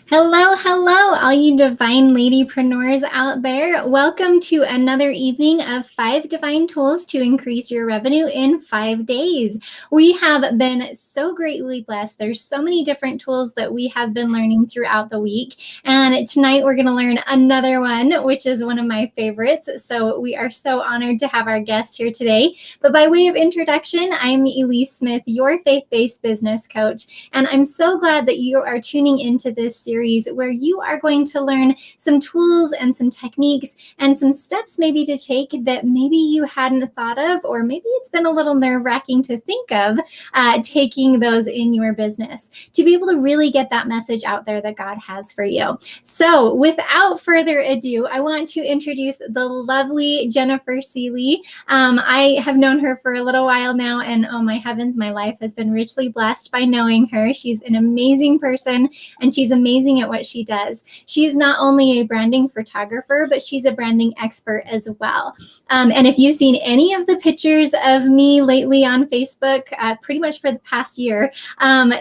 Hello, hello, all you divine ladypreneurs out there. Welcome to another evening of 5 divine tools to increase your revenue in 5 days. We have been so greatly blessed. There's so many different tools that we have been learning throughout the week. And tonight we're going to learn another one, which is one of my favorites. So we are so honored to have our guest here today. But by way of introduction, I'm Elise Smith, your faith-based business coach. And I'm so glad that you are tuning into this series where you are going to learn some tools and some techniques and some steps maybe to take that maybe you hadn't thought of, or maybe it's been a little nerve-wracking to think of taking those in your business to be able to really get that message out there that God has for you. So without further ado, I want to introduce the lovely Jennifer Seeley. I have known her for a little while now, and oh my heavens, my life has been richly blessed by knowing her. She's an amazing person, and she's amazing at what she does. She is not only a branding photographer, but she's a branding expert as well. And if you've seen any of the pictures of me lately on Facebook, pretty much for the past year,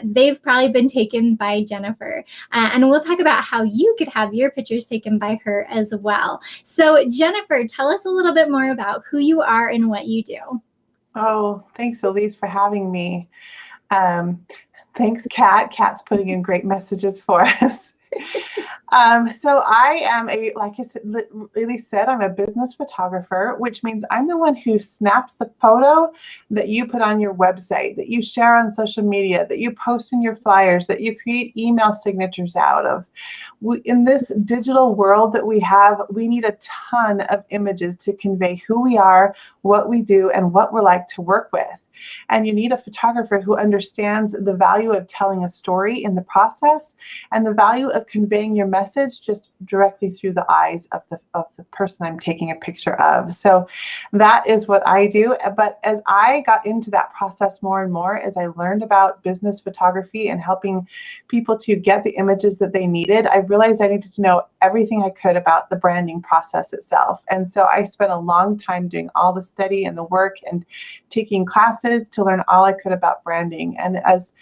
they've probably been taken by Jennifer. And we'll talk about how you could have your pictures taken by her as well. So Jennifer, tell us a little bit more about who you are and what you do. Oh, thanks, Elise, for having me. Thanks, Kat. Kat's putting in great messages for us. So I am like I said, Elise said, I'm a business photographer, which means I'm the one who snaps the photo that you put on your website, that you share on social media, that you post in your flyers, that you create email signatures out of. In this digital world that we have, we need a ton of images to convey who we are, what we do, and what we're like to work with. And you need a photographer who understands the value of telling a story in the process and the value of conveying your message just directly through the eyes of the person I'm taking a picture of. So that is what I do. But as I got into that process more and more, as I learned about business photography and helping people to get the images that they needed, I realized I needed to know everything I could about the branding process itself. And so I spent a long time doing all the study and the work and taking classes to learn all I could about branding. And as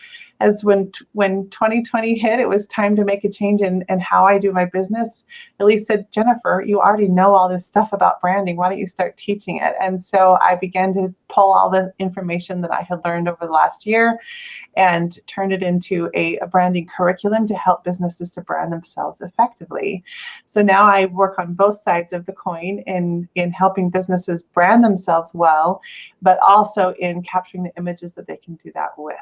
when 2020 hit, it was time to make a change in how I do my business. Elise said, Jennifer, you already know all this stuff about branding. Why don't you start teaching it? And so I began to pull all the information that I had learned over the last year and turned it into a branding curriculum to help businesses to brand themselves effectively. So now I work on both sides of the coin in helping businesses brand themselves well, but also in capturing the images that they can do that with.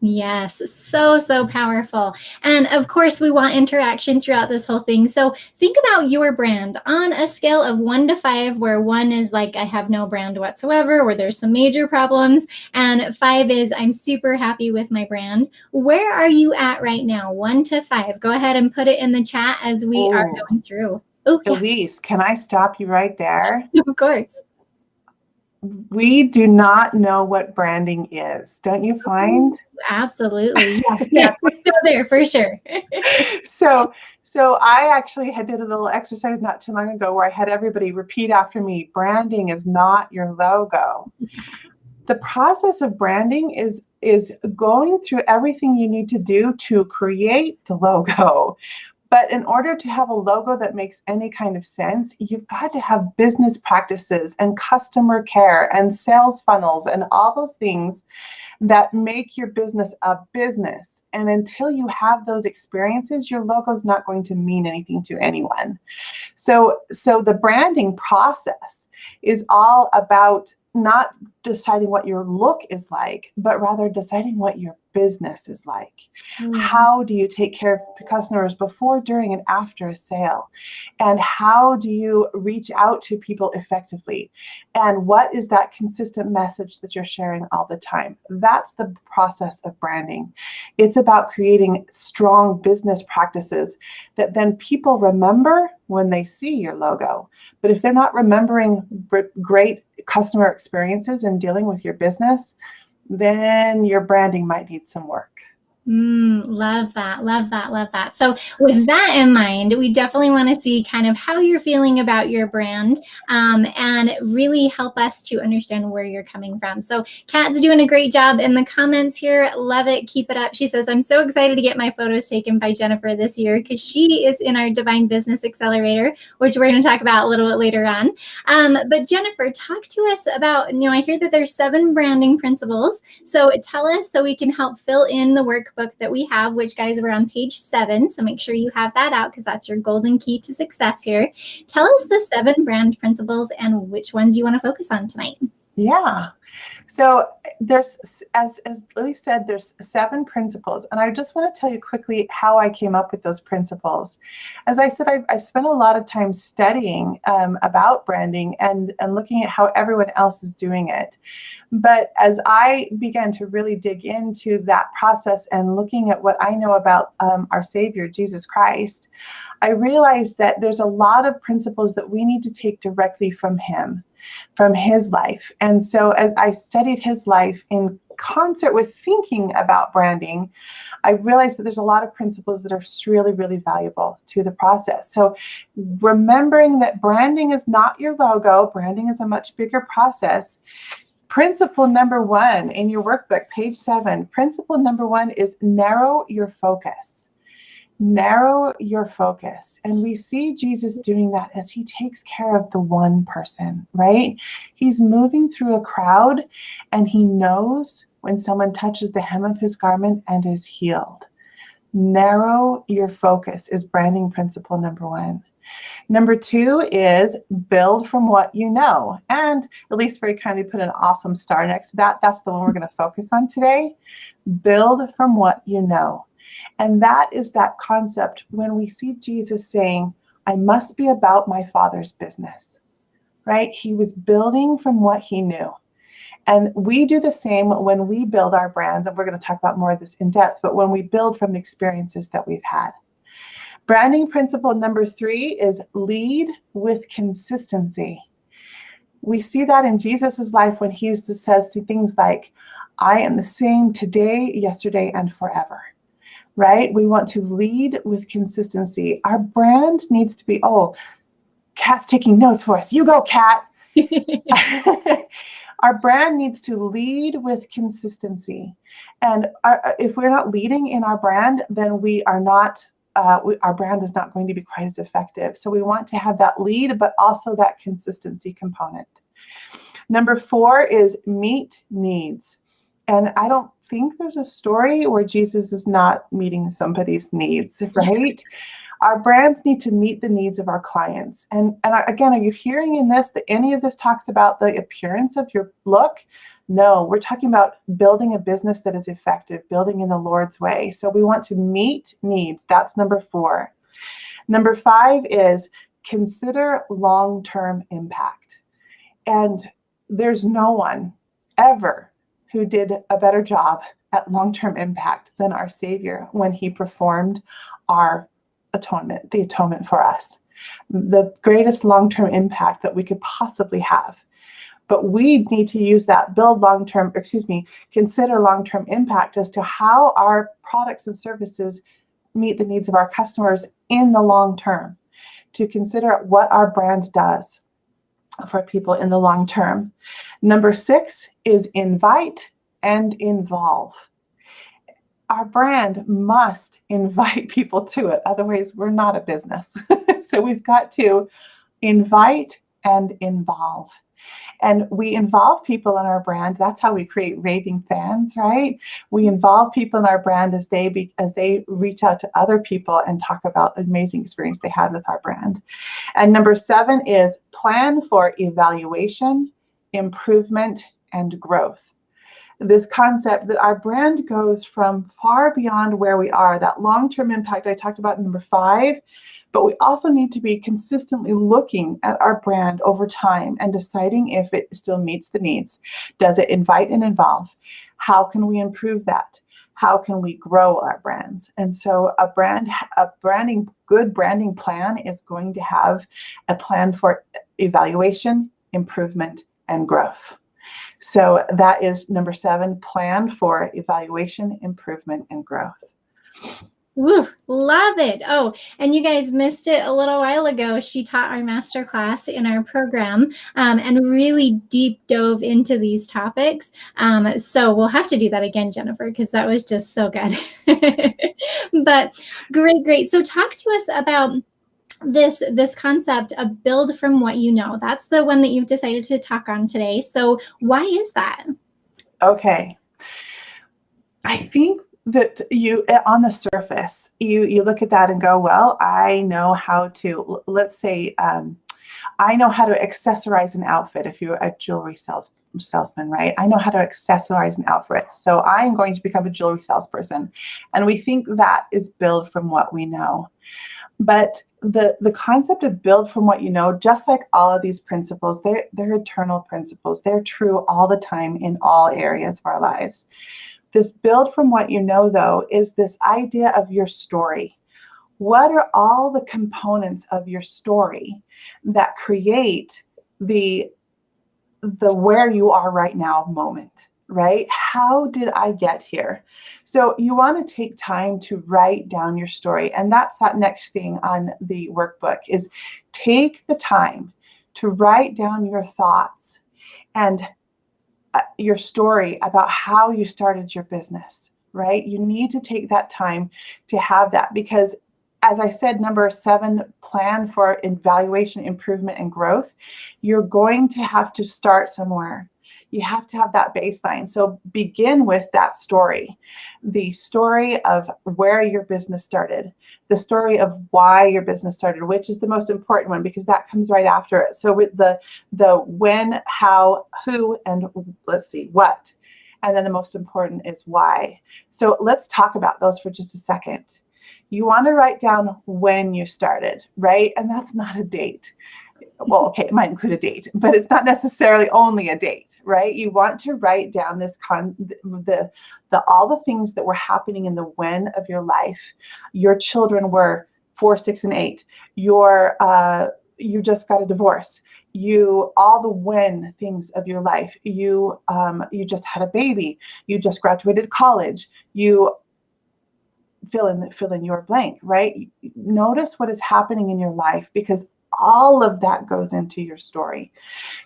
Yes, so powerful. And of course, we want interaction throughout this whole thing. So think about your brand on a scale of 1 to 5, where 1 is like, I have no brand whatsoever, where there's some major problems. And 5 is, I'm super happy with my brand. Where are you at right now? 1 to 5. Go ahead and put it in the chat as we are going through. Oh, yeah. Elise, can I stop you right there? Of course. We do not know what branding is, don't you find? Absolutely. Yes, we're still there for sure. So I actually did a little exercise not too long ago where I had everybody repeat after me, branding is not your logo. The process of branding is going through everything you need to do to create the logo. But in order to have a logo that makes any kind of sense, you've got to have business practices and customer care and sales funnels and all those things that make your business a business. And until you have those experiences, your logo is not going to mean anything to anyone. So the branding process is all about not deciding what your look is like, but rather deciding what your business is like. How do you take care of customers before, during, and after a sale? And how do you reach out to people effectively? And what is that consistent message that you're sharing all the time? That's the process of branding. It's about creating strong business practices that then people remember when they see your logo. But if they're not remembering great customer experiences and dealing with your business, then your branding might need some work. Love that. Love that. Love that. So with that in mind, we definitely want to see kind of how you're feeling about your brand, and really help us to understand where you're coming from. So Kat's doing a great job in the comments here. Love it. Keep it up. She says, I'm so excited to get my photos taken by Jennifer this year because she is in our Divine Business Accelerator, which we're going to talk about a little bit later on. But Jennifer, talk to us about, I hear that there's 7 branding principles. So tell us so we can help fill in the workbook that we have, which, guys, we're on page 7. So make sure you have that out because that's your golden key to success here. Tell us the 7 brand principles and which ones you want to focus on tonight. Yeah. So there's, as Lily said, there's 7 principles. And I just want to tell you quickly how I came up with those principles. As I said, I've spent a lot of time studying about branding and looking at how everyone else is doing it. But as I began to really dig into that process and looking at what I know about our Savior, Jesus Christ, I realized that there's a lot of principles that we need to take directly from him, from his life. And so as I studied his life in concert with thinking about branding, I realized that there's a lot of principles that are really, really valuable to the process. So remembering that branding is not your logo, branding is a much bigger process. Principle number 1 in your workbook, page 7, principle number 1 is narrow your focus. Narrow your focus. And we see Jesus doing that as he takes care of the one person, right? He's moving through a crowd and he knows when someone touches the hem of his garment and is healed. Narrow your focus is branding principle number 1. Number 2 is build from what you know. And Elise very kindly put an awesome star next to that. That's the one we're going to focus on today. Build from what you know. And that is that concept when we see Jesus saying, I must be about my Father's business, right? He was building from what he knew. And we do the same when we build our brands. And we're going to talk about more of this in depth, but when we build from the experiences that we've had. Branding principle number 3 is lead with consistency. We see that in Jesus's life when he says things like, I am the same today, yesterday, and forever, right? We want to lead with consistency. Our brand needs to be, Kat's taking notes for us. You go, Kat. Our brand needs to lead with consistency. And if we're not leading in our brand, then we are not our brand is not going to be quite as effective. So we want to have that lead, but also that consistency component. Number 4 is meet needs. And I don't think there's a story where Jesus is not meeting somebody's needs, right? Our brands need to meet the needs of our clients. And again, are you hearing in this that any of this talks about the appearance of your look? No, we're talking about building a business that is effective, building in the Lord's way. So we want to meet needs. That's number 4. Number 5 is consider long-term impact. And there's no one ever who did a better job at long-term impact than our Savior when he performed our atonement, the atonement for us. The greatest long-term impact that we could possibly have. But we need to use that consider long-term impact as to how our products and services meet the needs of our customers in the long term, to consider what our brand does for people in the long term. Number 6 is invite and involve. Our brand must invite people to it. Otherwise, we're not a business. So we've got to invite and involve. And we involve people in our brand. That's how we create raving fans, right? We involve people in our brand as they reach out to other people and talk about the amazing experience they had with our brand. And number 7 is plan for evaluation, improvement, and growth. This concept that our brand goes from far beyond where we are, that long-term impact I talked about in number 5, but we also need to be consistently looking at our brand over time and deciding if it still meets the needs. Does it invite and involve? How can we improve that? How can we grow our brands? And so good branding plan is going to have a plan for evaluation, improvement, and growth. So that is number 7, plan for evaluation, improvement, and growth. Woo, love it. Oh, and you guys missed it a little while ago. She taught our masterclass in our program and really deep dove into these topics. So we'll have to do that again, Jennifer, because that was just so good. But great. So talk to us about this concept of build from what you know. That's the one that you've decided to talk on today. So why is that? Okay. I think that you, on the surface, you look at that and go, well, I know how to, let's say, I know how to accessorize an outfit. If you're a jewelry salesman, right? I know how to accessorize an outfit. So I am going to become a jewelry salesperson. And we think that is build from what we know. But the concept of build from what you know, just like all of these principles, they're eternal principles. They're true all the time in all areas of our lives. This build from what you know, though, is this idea of your story. What are all the components of your story that create the where you are right now moment, right? How did I get here? So you want to take time to write down your story. And that's that next thing on the workbook is take the time to write down your thoughts and your story about how you started your business, right? You need to take that time to have that because, as I said, number 7, plan for evaluation, improvement, and growth. You're going to have to start somewhere. You have to have that baseline. So begin with that story, the story of where your business started, the story of why your business started, which is the most important one because that comes right after it. So with the when, how, who, and let's see, what. And then the most important is why. So let's talk about those for just a second. You want to write down when you started, right? And that's not a date. Well, okay, it might include a date, but it's not necessarily only a date, right? You want to write down this all the things that were happening in the when of your life. Your children were 4, 6, and 8. You just got a divorce. All the when things of your life. You just had a baby. You just graduated college. You fill in your blank, right? Notice what is happening in your life because all of that goes into your story.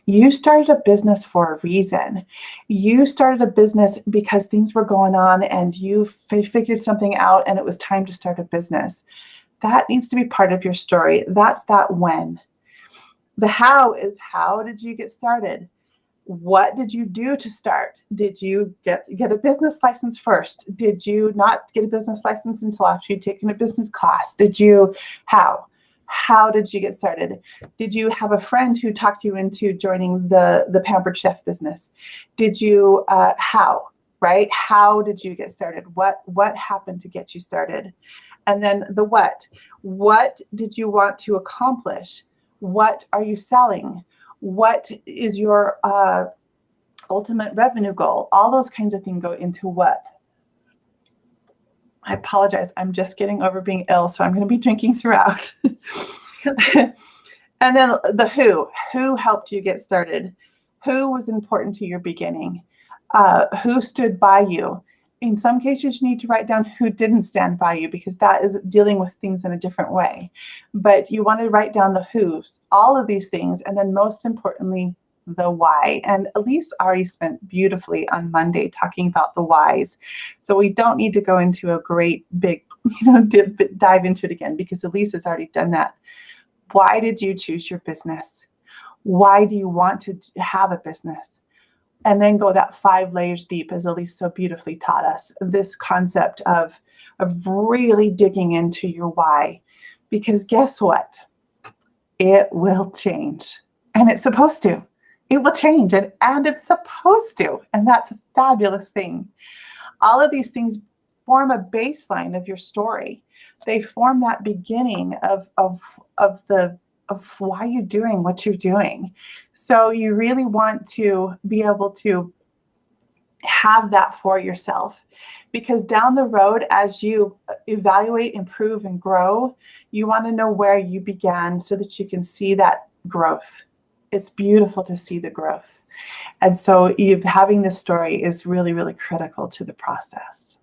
You started a business for a reason. You started a business because things were going on and you figured something out and it was time to start a business. That needs to be part of your story. That's that when. The how is how did you get started? What did you do to start? Did you get a business license first? Did you not get a business license until after you'd taken a business class? How did you get started? Did you have a friend who talked you into joining the Pampered Chef business? Did you, how, right? How did you get started? What happened to get you started? And then the what. What did you want to accomplish? What are you selling? What is your ultimate revenue goal? All those kinds of things go into what. I apologize. I'm just getting over being ill, so I'm going to be drinking throughout. And then the who. Who helped you get started? Who was important to your beginning? Who stood by you? In some cases, you need to write down who didn't stand by you because that is dealing with things in a different way. But you want to write down the who's, all of these things, and then most importantly, the why. And Elise already spent beautifully on Monday talking about the whys. So we don't need to go into a great big, dive into it again because Elise has already done that. Why did you choose your business? Why do you want to have a business? And then go that 5 layers deep, as Elise so beautifully taught us, this concept of really digging into your why. Because guess what? It will change. And it's supposed to. It will change, and it's supposed to. And that's a fabulous thing. All of these things form a baseline of your story. They form that beginning of why you're doing what you're doing. So you really want to be able to have that for yourself, because down the road, as you evaluate, improve, and grow, you want to know where you began so that you can see that growth. It's beautiful to see the growth. And so having this story is really, really critical to the process.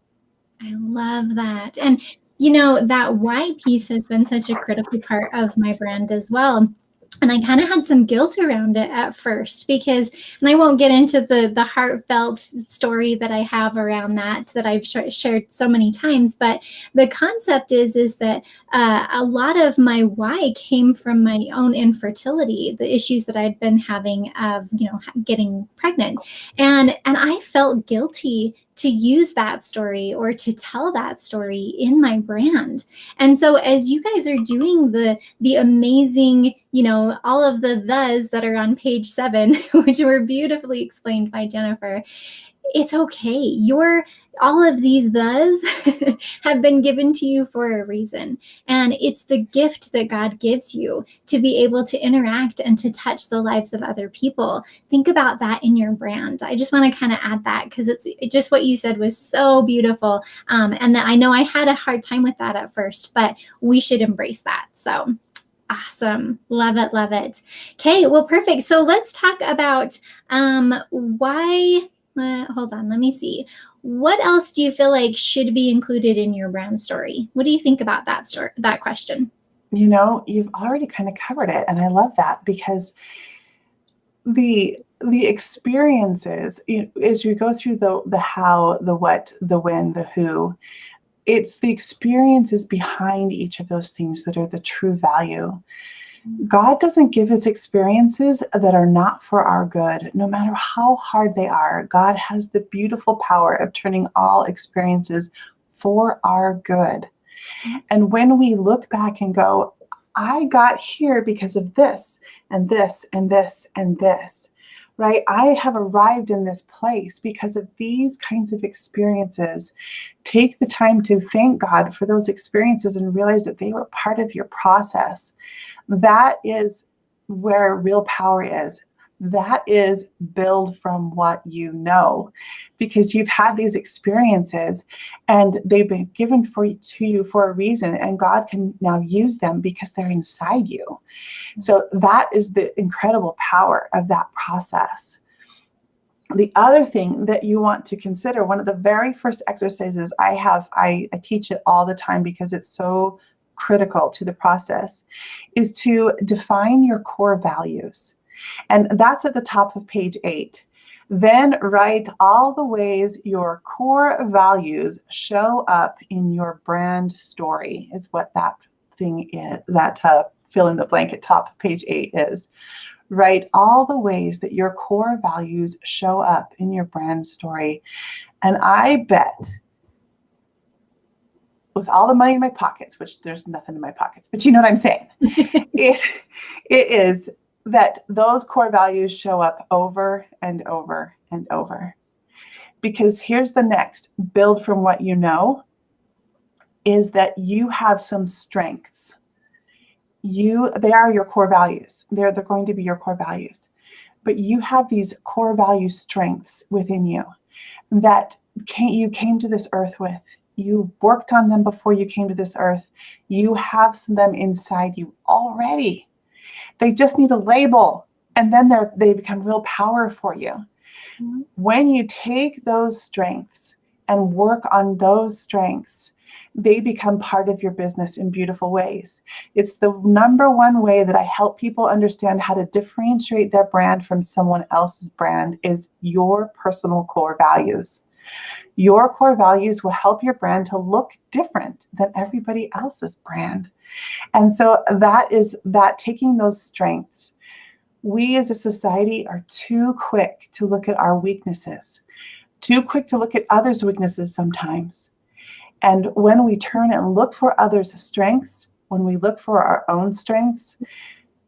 I love that. And, that why piece has been such a critical part of my brand as well. And I kind of had some guilt around it at first because, and I won't get into the heartfelt story that I have around that I've shared so many times, but the concept is that a lot of my why came from my own infertility, the issues that I'd been having of, getting pregnant. And I felt guilty to use that story or to tell that story in my brand. And so as you guys are doing the amazing, all of the that are on page 7, which were beautifully explained by Jennifer, it's okay. All of these have been given to you for a reason. And it's the gift that God gives you to be able to interact and to touch the lives of other people. Think about that in your brand. I just want to kind of add that because it's just what you said was so beautiful. And I know I had a hard time with that at first, but we should embrace that. So awesome. Love it. Love it. Okay. Well, perfect. So let's talk about why. Hold on. Let me see. What else do you feel like should be included in your brand story? What do you think about that question? You've already kind of covered it. And I love that because the experiences, as you go through the how, the what, the when, the who, it's the experiences behind each of those things that are the true value. God doesn't give us experiences that are not for our good, no matter how hard they are. God has the beautiful power of turning all experiences for our good. And when we look back and go, I got here because of this and this and this and this, right? I have arrived in this place because of these kinds of experiences. Take the time to thank God for those experiences and realize that they were part of your process. That is where real power is. That is build from what you know, because you've had these experiences and they've been given to you for a reason, and God can now use them because they're inside you. So that is the incredible power of that process. The other thing that you want to consider, one of the very first exercises I teach it all the time because it's so critical to the process, is to define your core values. And that's at the top of page 8. Then write all the ways your core values show up in your brand story, is what that thing is, that fill in the blank at top of page 8 is. Write all the ways that your core values show up in your brand story. And I bet, with all the money in my pockets, which there's nothing in my pockets, but you know what I'm saying, it is that those core values show up over and over and over. Because here's the next, build from what you know, is that you have some strengths. They are your core values. They're going to be your core values. But you have these core value strengths within you that you came to this earth with. You worked on them before you came to this earth. You have them inside you already. They just need a label, and then they become real power for you. Mm-hmm. When you take those strengths and work on those strengths, they become part of your business in beautiful ways. It's the number one way that I help people understand how to differentiate their brand from someone else's brand is your personal core values. Your core values will help your brand to look different than everybody else's brand. And so that is that, taking those strengths. We as a society are too quick to look at our weaknesses, too quick to look at others' weaknesses sometimes. And when we turn and look for others' strengths, when we look for our own strengths,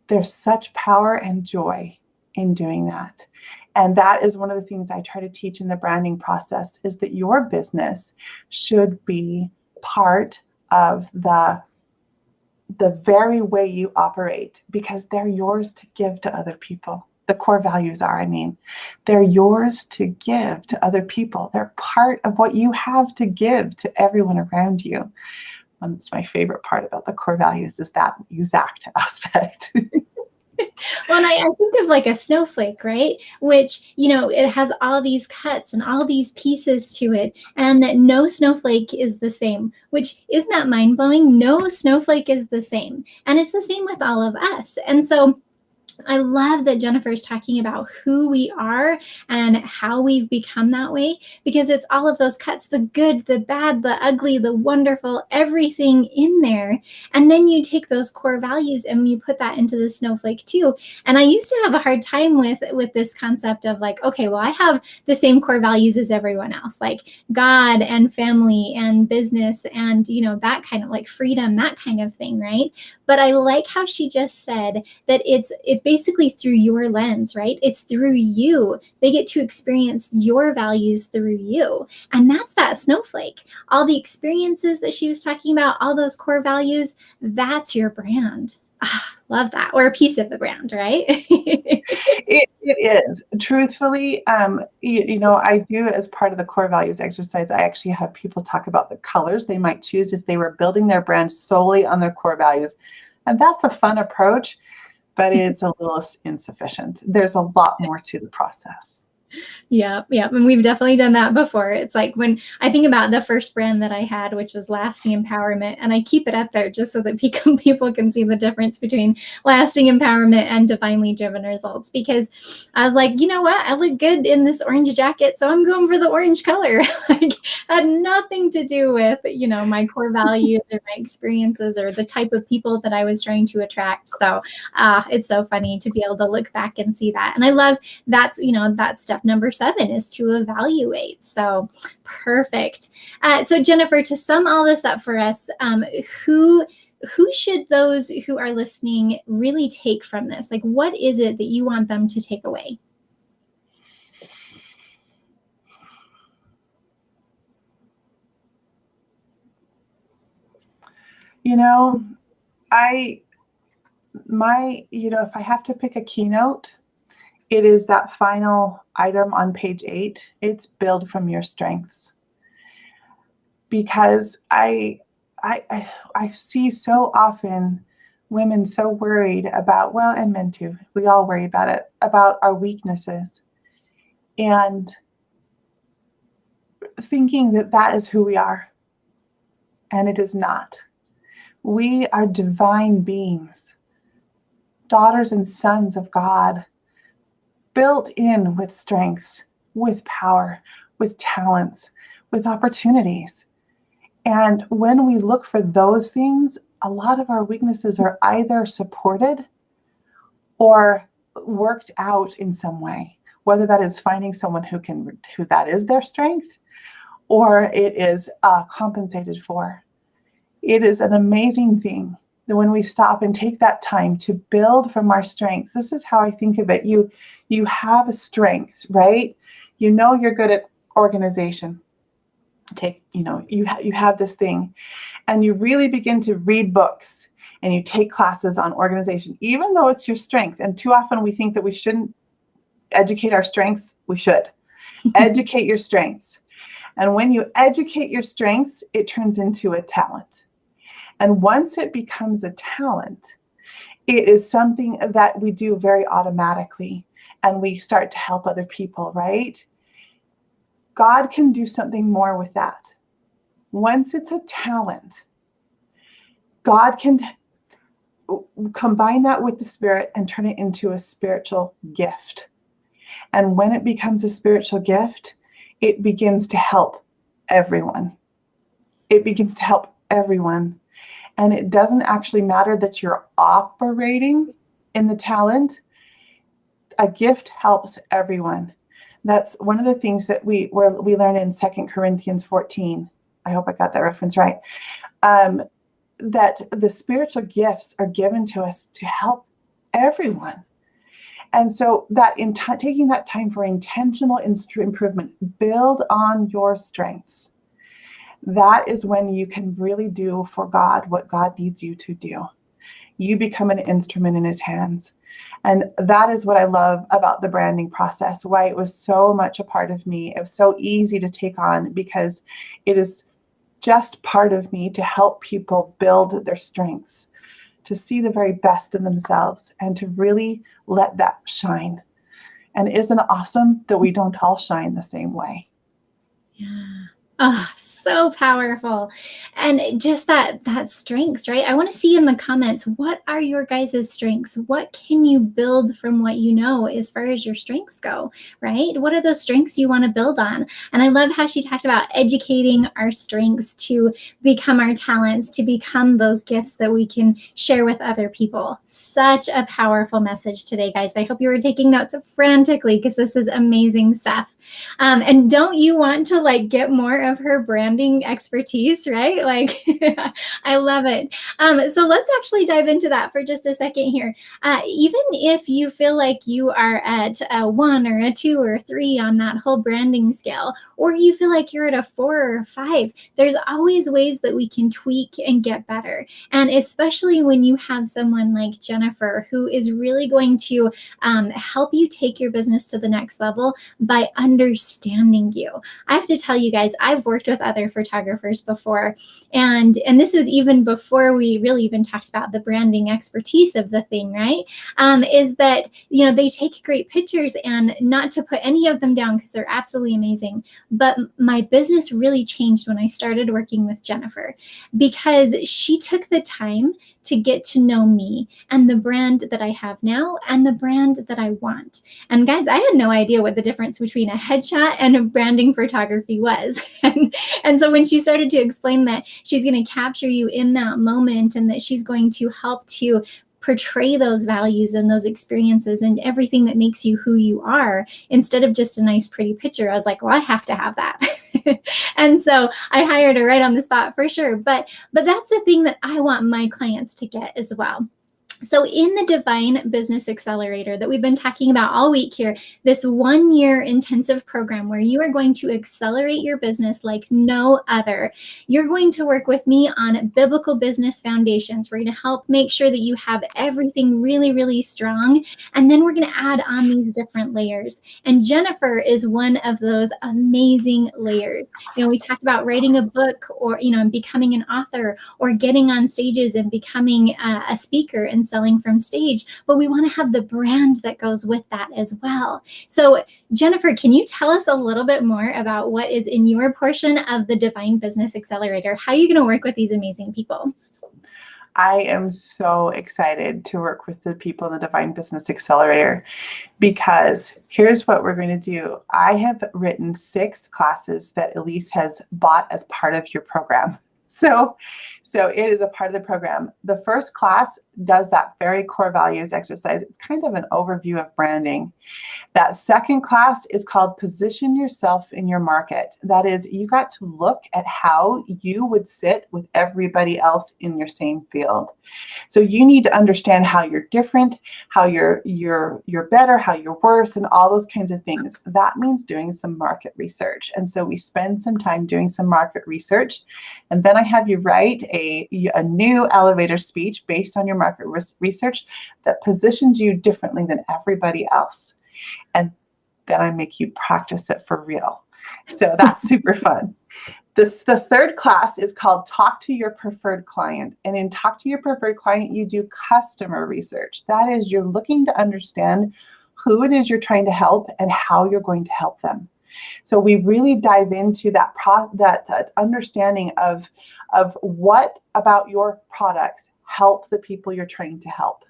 there's such power and joy in doing that. And that is one of the things I try to teach in the branding process, is that your business should be part of the very way you operate, because they're yours to give to other people. The core values are, they're yours to give to other people. They're part of what you have to give to everyone around you. And it's my favorite part about the core values, is that exact aspect. Well, and I think of like a snowflake, right? Which, it has all these cuts and all these pieces to it, and that no snowflake is the same, which isn't that mind blowing? No snowflake is the same. And it's the same with all of us. And so I love that Jennifer's talking about who we are and how we've become that way, because it's all of those cuts, the good, the bad, the ugly, the wonderful, everything in there. And then you take those core values and you put that into the snowflake too. And I used to have a hard time with this concept of like, okay, well, I have the same core values as everyone else, like God and family and business and, that kind of like freedom, that kind of thing, right? But I like how she just said that it's basically through your lens, right? It's through you. They get to experience your values through you. And that's that snowflake. All the experiences that she was talking about, all those core values, that's your brand. Love that. Or a piece of the brand, right? It is. Truthfully, I do, as part of the core values exercise, I actually have people talk about the colors they might choose if they were building their brand solely on their core values. And that's a fun approach, but it's a little insufficient. There's a lot more to the process. Yeah. And we've definitely done that before. It's like when I think about the first brand that I had, which was Lasting Empowerment, and I keep it up there just so that people can see the difference between lasting empowerment and divinely driven results. Because I was like, you know what? I look good in this orange jacket, so I'm going for the orange color. Like, had nothing to do with, my core values or my experiences or the type of people that I was trying to attract. So it's so funny to be able to look back and see that. And I love that's step number 7 is to evaluate. So perfect. So Jennifer, to sum all this up for us, who should those who are listening really take from this? Like, what is it that you want them to take away? If I have to pick a keynote, it is that final item on page 8. It's build from your strengths. Because I see so often women so worried about, and men too, we all worry about it, about our weaknesses. And thinking that that is who we are. And it is not. We are divine beings, daughters and sons of God, built in with strengths, with power, with talents, with opportunities. And when we look for those things, a lot of our weaknesses are either supported or worked out in some way, whether that is finding someone who that is their strength, or it is compensated for. It is an amazing thing that when we stop and take that time to build from our strengths, this is how I think of it. You have a strength, right? You're good at organization. You have this thing, and you really begin to read books and you take classes on organization, even though it's your strength. And too often we think that we shouldn't educate our strengths. We should educate your strengths. And when you educate your strengths, it turns into a talent. And once it becomes a talent, it is something that we do very automatically, and we start to help other people, right? God can do something more with that. Once it's a talent, God can combine that with the Spirit and turn it into a spiritual gift. And when it becomes a spiritual gift, it begins to help everyone. It begins to help everyone. And it doesn't actually matter that you're operating in the talent. A gift helps everyone. That's one of the things that we learn in 2 Corinthians 14. I hope I got that reference right. That the spiritual gifts are given to us to help everyone. And so that taking that time for intentional improvement, build on your strengths. That is when you can really do for God what God needs you to do. You become an instrument in his hands. And that is what I love about the branding process, why it was so much a part of me. It was so easy to take on because it is just part of me to help people build their strengths, to see the very best in themselves and to really let that shine. And isn't it awesome that we don't all shine the same way? Yeah. Oh, so powerful. And just that strengths, right? I want to see in the comments, what are your guys' strengths? What can you build from what you know as far as your strengths go, right? What are those strengths you want to build on? And I love how she talked about educating our strengths to become our talents, to become those gifts that we can share with other people. Such a powerful message today, guys. I hope you were taking notes frantically because this is amazing stuff. And don't you want to like get more of her branding expertise, right? Like, I love it. So let's actually dive into that for just a second here. Even if you feel like you are at a 1 or a 2 or 3 on that whole branding scale, or you feel like you're at a 4 or 5, there's always ways that we can tweak and get better. And especially when you have someone like Jennifer, who is really going to help you take your business to the next level by understanding you. I have to tell you guys, I've worked with other photographers before, and this was even before we really even talked about the branding expertise of the thing, right? Is that, you know, they take great pictures, and not to put any of them down because they're absolutely amazing, but my business really changed when I started working with Jennifer, because she took the time to get to know me and the brand that I have now and the brand that I want. And guys, I had no idea what the difference between a headshot and a branding photography was. And so when she started to explain that she's going to capture you in that moment and that she's going to help to portray those values and those experiences and everything that makes you who you are, instead of just a nice pretty picture, I was like, well, I have to have that. And so I hired her right on the spot for sure. But that's the thing that I want my clients to get as well. So in the Divine Business Accelerator that we've been talking about all week here, this 1-year intensive program where you are going to accelerate your business like no other, you're going to work with me on biblical business foundations. We're going to help make sure that you have everything really, really strong. And then we're going to add on these different layers. And Jennifer is one of those amazing layers. You know, we talked about writing a book, or, you know, becoming an author, or getting on stages and becoming a speaker and selling from stage, but we want to have the brand that goes with that as well. So Jennifer, can you tell us a little bit more about what is in your portion of the Divine Business Accelerator? How are you going to work with these amazing people? I am so excited to work with the people in the Divine Business Accelerator, because here's what we're going to do. I have written 6 classes that Elise has bought as part of your program. So it is a part of the program. The first class does that very core values exercise. It's kind of an overview of branding. That second class is called Position Yourself in Your Market. That is, you got to look at how you would sit with everybody else in your same field. So you need to understand how you're different, how you're better, how you're worse, and all those kinds of things. That means doing some market research. And so we spend some time doing some market research. And then I have you write a new elevator speech based on your market research that positions you differently than everybody else. And then I make you practice it for real. So that's super fun. The third class is called Talk to Your Preferred Client. And in Talk to Your Preferred Client, you do customer research. That is, you're looking to understand who it is you're trying to help and how you're going to help them. So we really dive into that understanding of what about your products help the people you're trying to help.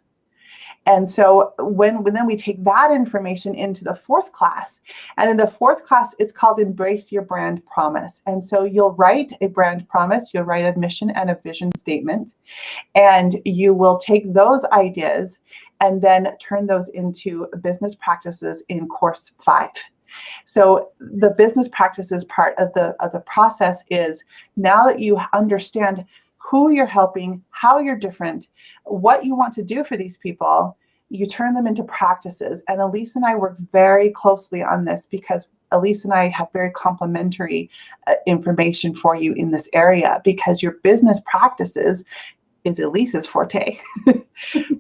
And so when then we take that information into the fourth class, and in the fourth class, it's called Embrace Your Brand Promise. And so you'll write a brand promise, you'll write a mission and a vision statement, and you will take those ideas and then turn those into business practices in course 5. So the business practices part of the process is, now that you understand who you're helping, how you're different, what you want to do for these people, you turn them into practices. And Elise and I work very closely on this, because Elise and I have very complementary information for you in this area, because your business practices is Elise's forte.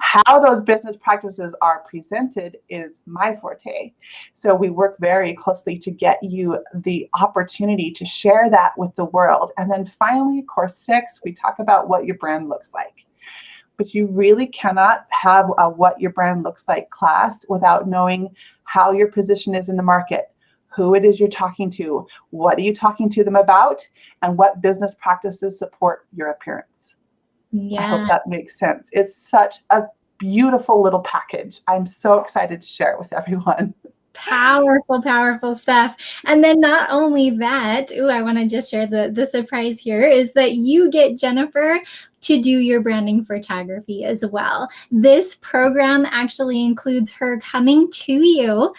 How those business practices are presented is my forte. So we work very closely to get you the opportunity to share that with the world. And then finally, course 6, we talk about what your brand looks like. but you really cannot have a what your brand looks like class without knowing how your position is in the market, who it is you're talking to, what are you talking to them about, and what business practices support your appearance. I hope Yeah. that makes sense. It's such a beautiful little package. I'm so excited to share it with everyone. Powerful, powerful stuff. And then not only that, I want to just share the surprise here is that you get Jennifer to do your branding photography as well. This program actually includes her coming to you.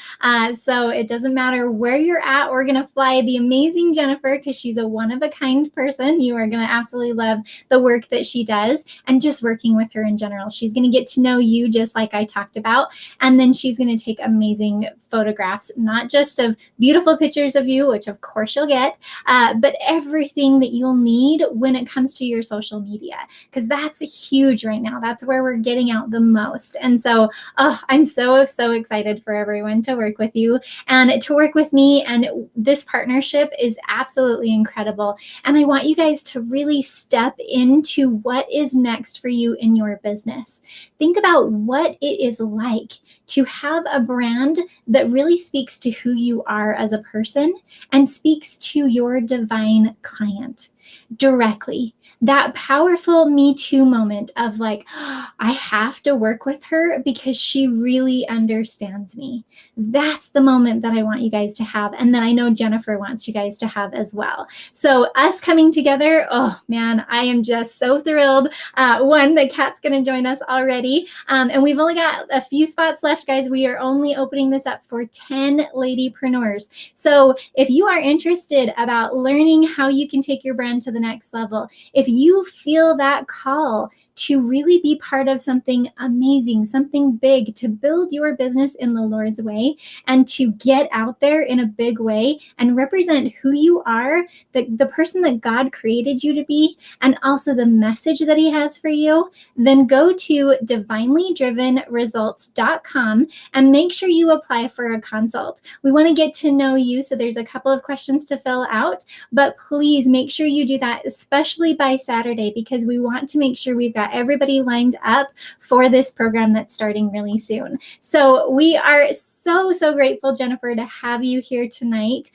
So it doesn't matter where you're at. We're going to fly the amazing Jennifer because she's a one-of-a-kind person. You are going to absolutely love the work that she does and just working with her in general. She's going to get to know you just like I talked about. And then she's going to take amazing photographs, not just of beautiful pictures of you, which of course you'll get, but everything that you'll need when it comes to your social media, because that's huge right now. That's where we're getting out the most. And so, I'm so excited for everyone to work with you and to work with me. And this partnership is absolutely incredible. And I want you guys to really step into what is next for you in your business. Think about what it is like to have a brand that really speaks to who you are as a person and speaks to your divine client directly. That powerful Me Too moment of like, I have to work with her because she really understands me. That's the moment that I want you guys to have. And then I know Jennifer wants you guys to have as well. So us coming together, oh man, I am just so thrilled. One, that Kat's going to join us already. And we've only got a few spots left, guys. We are only opening this up for 10 ladypreneurs. So if you are interested about learning how you can take your brand to the next level, if you feel that call to really be part of something amazing, something big, to build your business in the Lord's way and to get out there in a big way and represent who you are, the person that God created you to be, and also the message that he has for you, then go to divinelydrivenresults.com and make sure you apply for a consult. We want to get to know you, so there's a couple of questions to fill out, but please make sure you do that, especially by Saturday, because we want to make sure we've got everybody lined up for this program that's starting really soon. So we are so grateful, Jennifer, to have you here tonight.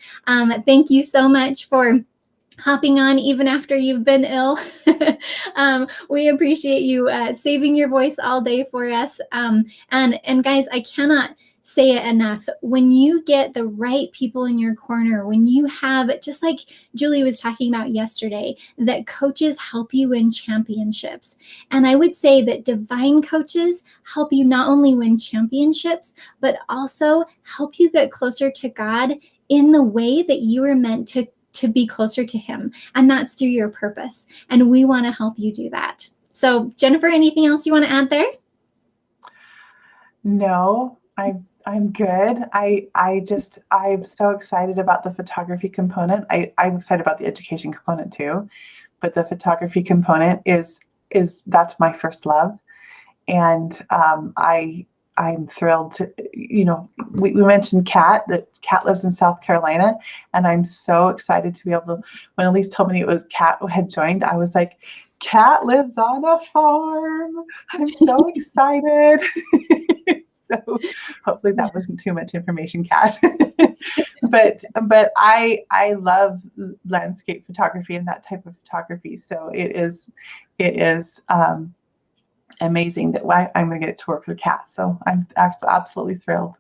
Thank you so much for hopping on even after you've been ill. We appreciate you saving your voice all day for us. And guys, I cannot say it enough. When you get the right people in your corner, when you have, just like Julie was talking about yesterday, that coaches help you win championships. And I would say that divine coaches help you not only win championships, but also help you get closer to God in the way that you were meant to be closer to him. And that's through your purpose. And we want to help you do that. So Jennifer, anything else you want to add there? No, I'm good. I'm so excited about the photography component. I'm excited about the education component too, but the photography component is that's my first love. And I'm thrilled to, we mentioned Kat, that Kat lives in South Carolina, and I'm so excited to be able to, when Elise told me it was Kat who had joined, I was like, Kat lives on a farm. I'm so excited. So hopefully that wasn't too much information, Kat. but I love landscape photography and that type of photography. So it is amazing that I'm going to get to work with Kat. So I'm absolutely thrilled.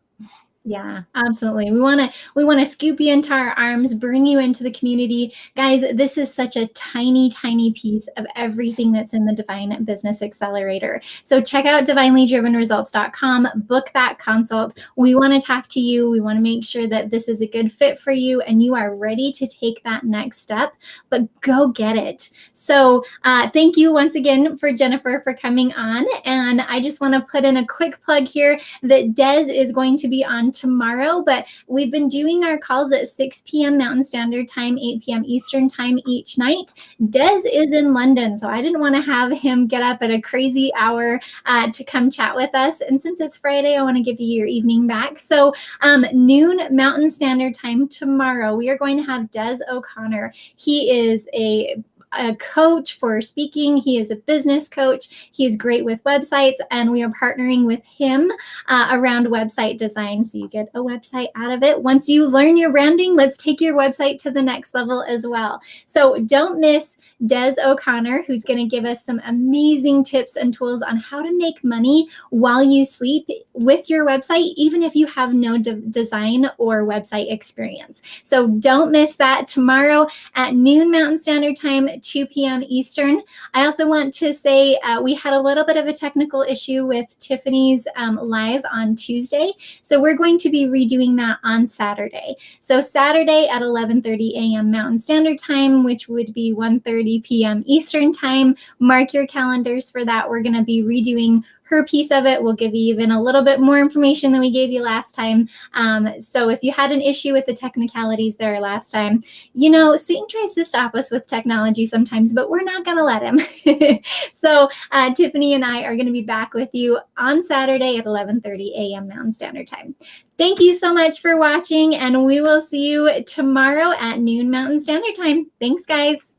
Yeah, absolutely. We want to scoop you into our arms, bring you into the community. Guys, this is such a tiny piece of everything that's in the Divine Business Accelerator. So check out divinelydrivenresults.com, book that consult. We want to talk to you. We want to make sure that this is a good fit for you and you are ready to take that next step, but go get it. So thank you once again for Jennifer for coming on. And I just want to put in a quick plug here that Des is going to be on tomorrow, but we've been doing our calls at 6 p.m. Mountain Standard Time, 8 p.m. Eastern Time each night. Des is in London, so I didn't want to have him get up at a crazy hour to come chat with us. And since it's Friday, I want to give you your evening back. So noon Mountain Standard Time tomorrow, we are going to have Des O'Connor. He is a a coach for speaking. He is a business coach. He is great with websites, and we are partnering with him around website design. So you get a website out of it. Once you learn your branding, let's take your website to the next level as well. So don't miss Des O'Connor, who's going to give us some amazing tips and tools on how to make money while you sleep with your website, even if you have no design or website experience. So don't miss that tomorrow at noon Mountain Standard Time, 2 p.m. Eastern. I also want to say we had a little bit of a technical issue with Tiffany's live on Tuesday. So we're going to be redoing that on Saturday. So Saturday at 11:30 a.m. Mountain Standard Time, which would be 1:30 p.m. Eastern Time. Mark your calendars for that. We're going to be redoing her piece of it. We'll give you even a little bit more information than we gave you last time. So if you had an issue with the technicalities there last time, you know, Satan tries to stop us with technology sometimes, but we're not going to let him. So Tiffany and I are going to be back with you on Saturday at 11:30 a.m. Mountain Standard Time. Thank you so much for watching, and we will see you tomorrow at noon Mountain Standard Time. Thanks, guys.